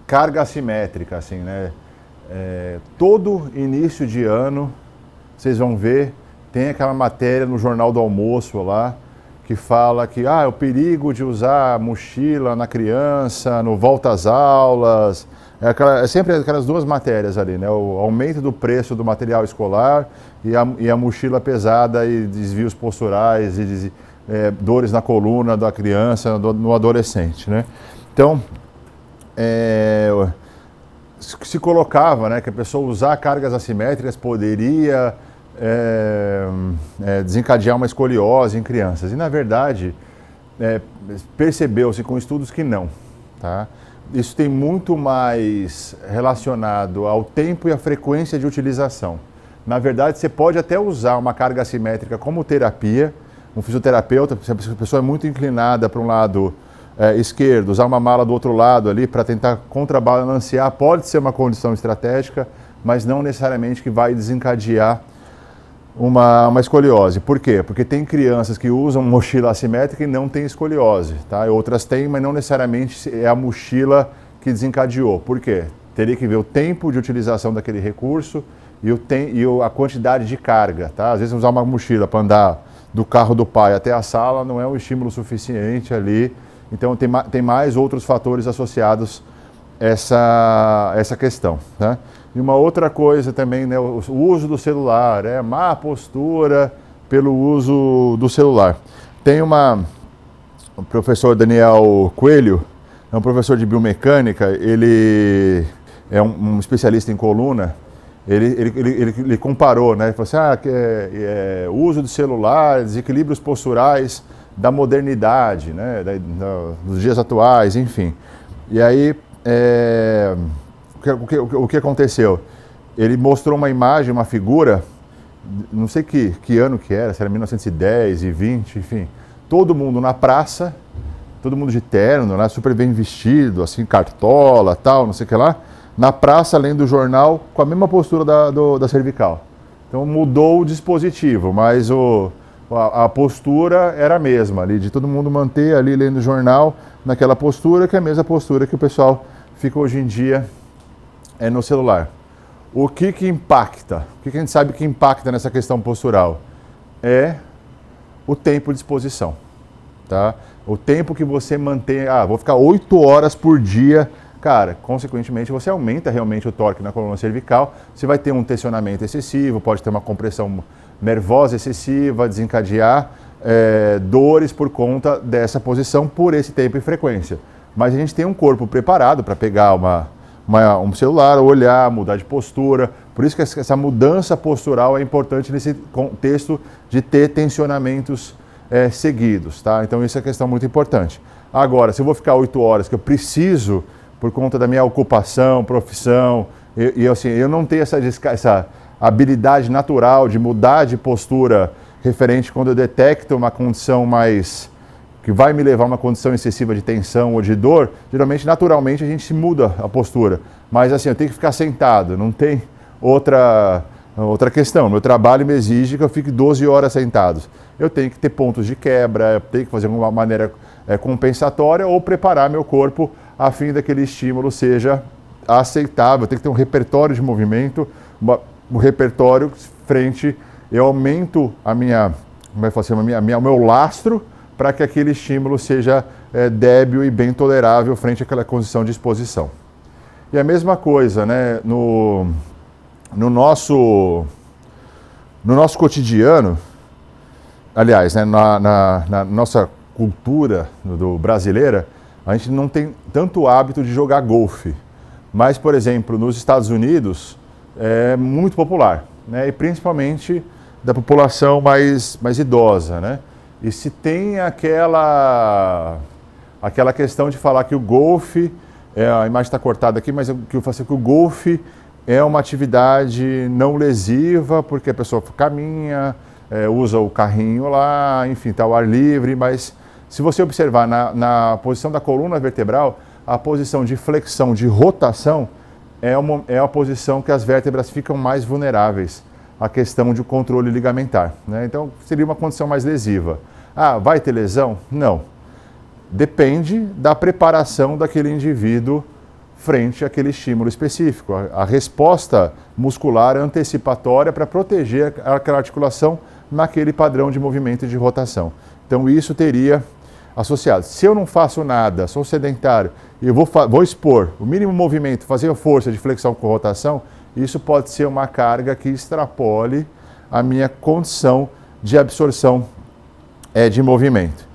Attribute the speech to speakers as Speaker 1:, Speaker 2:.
Speaker 1: carga assimétrica, assim, né? Todo início de ano, vocês vão ver, tem aquela matéria no Jornal do Almoço lá, que fala que o perigo de usar mochila na criança, no volta às aulas. É sempre aquelas duas matérias ali, né? O aumento do preço do material escolar e a mochila pesada e desvios posturais e dores na coluna da criança, no adolescente, né? Então, se colocava, né, que a pessoa usar cargas assimétricas poderia desencadear uma escoliose em crianças. E, na verdade, percebeu-se com estudos que não. Tá? Isso tem muito mais relacionado ao tempo e à frequência de utilização. Na verdade, você pode até usar uma carga assimétrica como terapia. Um fisioterapeuta, se a pessoa é muito inclinada para um lado esquerdo, usar uma mala do outro lado ali para tentar contrabalancear, pode ser uma condição estratégica, mas não necessariamente que vai desencadear uma escoliose. Por quê? Porque tem crianças que usam mochila assimétrica e não tem escoliose, tá? Outras têm, mas não necessariamente é a mochila que desencadeou. Por quê? Teria que ver o tempo de utilização daquele recurso e a quantidade de carga, tá? Às vezes usar uma mochila para andar do carro do pai até a sala não é um estímulo suficiente ali. Então tem mais outros fatores associados a essa questão, tá? E uma outra coisa também, né, o uso do celular, má postura pelo uso do celular. Tem o professor Daniel Coelho, é um professor de biomecânica, ele é um especialista em coluna, ele comparou, né, ele falou assim, o uso do celular, desequilíbrios posturais da modernidade, né, dos dias atuais, enfim. E aí, o que aconteceu? Ele mostrou uma imagem, uma figura, não sei que ano que era, se era 1910 e 20, enfim. Todo mundo na praça, todo mundo de terno, né, super bem vestido, assim, cartola, tal, não sei o que lá, na praça, lendo o jornal, com a mesma postura da cervical. Então mudou o dispositivo, mas a postura era a mesma, ali, de todo mundo manter ali lendo o jornal, naquela postura, que é a mesma postura que o pessoal fica hoje em dia no celular. O que impacta? O que a gente sabe que impacta nessa questão postural? É o tempo de exposição. Tá? O tempo que você mantém, vou ficar 8 horas por dia, cara, consequentemente você aumenta realmente o torque na coluna cervical, você vai ter um tensionamento excessivo, pode ter uma compressão nervosa excessiva, desencadear dores por conta dessa posição, por esse tempo e frequência. Mas a gente tem um corpo preparado para pegar um celular, olhar, mudar de postura. Por isso que essa mudança postural é importante nesse contexto de ter tensionamentos seguidos, tá? Então isso é questão muito importante. Agora, se eu vou ficar 8 horas, que eu preciso, por conta da minha ocupação, profissão, eu não tenho essa habilidade natural de mudar de postura referente quando eu detecto uma condição que vai me levar a uma condição excessiva de tensão ou de dor, geralmente, naturalmente, a gente muda a postura. Mas assim, eu tenho que ficar sentado, não tem outra questão. Meu trabalho me exige que eu fique 12 horas sentado. Eu tenho que ter pontos de quebra, eu tenho que fazer de uma maneira compensatória ou preparar meu corpo a fim daquele estímulo seja aceitável. Eu tenho que ter um repertório de movimento, um repertório frente, eu aumento o meu lastro para que aquele estímulo seja débil e bem tolerável frente àquela condição de exposição. E a mesma coisa, né, no nosso cotidiano, aliás, né, na nossa cultura brasileira, a gente não tem tanto hábito de jogar golfe. Mas, por exemplo, nos Estados Unidos é muito popular, né, e principalmente da população mais idosa, né? E se tem aquela questão de falar que o golfe, a imagem está cortada aqui, mas que eu faço que o golfe é uma atividade não lesiva, porque a pessoa caminha, usa o carrinho lá, enfim, está ao ar livre, mas se você observar na posição da coluna vertebral, a posição de flexão, de rotação, é a posição que as vértebras ficam mais vulneráveis à questão de controle ligamentar, né? Então, seria uma condição mais lesiva. Vai ter lesão? Não. Depende da preparação daquele indivíduo frente àquele estímulo específico. A resposta muscular antecipatória para proteger aquela articulação naquele padrão de movimento e de rotação. Então isso teria associado. Se eu não faço nada, sou sedentário, e eu vou expor o mínimo movimento, fazer a força de flexão com rotação, isso pode ser uma carga que extrapole a minha condição de absorção de movimento.